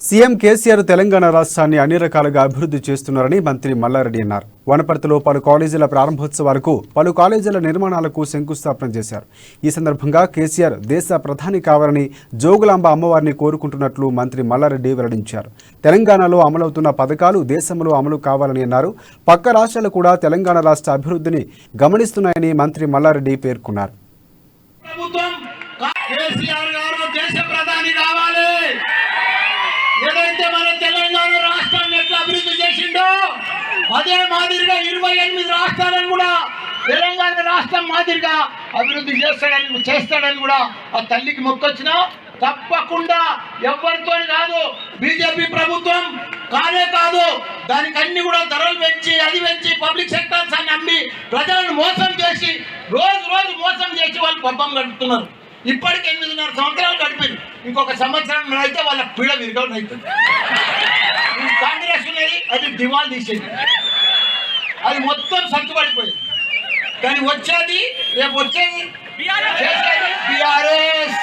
CM KCR Telangana రాష్ట్రాన్ని అన్ని రకాలుగా అభివృద్ధి చేస్తున్నారని మంత్రి మల్లారెడ్డి అన్నారు. వనపర్తిలో పలు కాలేజీల ప్రారంభోత్సవాలకు, పలు కాలేజీల నిర్మాణాలకు శంకుస్థాపన చేశారు. ఈ సందర్భంగా కేసీఆర్ దేశ ప్రధాని కావాలని జోగులాంబ అమ్మవారిని కోరుకుంటున్నట్లు మంత్రి మల్లారెడ్డి వెల్లడించారు. తెలంగాణలో అమలవుతున్న పథకాలు దేశంలో అమలు కావాలని అన్నారు. పక్క రాష్ట్రాలు కూడా తెలంగాణ రాష్ట్ర అభివృద్ధిని గమనిస్తున్నాయని మంత్రి మల్లారెడ్డి పేర్కొన్నారు. ఏదైతే మన తెలంగాణ రాష్ట్రాన్ని ఎట్లా అభివృద్ధి చేసిండో అదే మాదిరిగా 28 రాష్ట్రాలను కూడా తెలంగాణ రాష్ట్రం మాదిరిగా అభివృద్ధి చేస్తాడని కూడా ఆ తల్లికి మొక్కొచ్చినా తప్పకుండా ఎవరితో కాదు. బీజేపీ ప్రభుత్వం కాదు దానికి అన్ని కూడా ధరలు పెంచి అది పెంచి పబ్లిక్ సెక్టర్స్ అని అమ్మి ప్రజలను మోసం చేసి రోజు మోసం చేసి వాళ్ళు పబ్బం గడుపుతున్నారు. ఇప్పటికి 8.5 సంవత్సరాలు గడిపారు. ఇంకొక సంవత్సరం అయితే వాళ్ళ పీడ విరగడం అవుతుంది. కాంగ్రెస్ ఉన్నది అది దివాళ తీసేది, అది మొత్తం సత్తుపడిపోయింది. కానీ రేపు వచ్చేది బీఆర్ఎస్.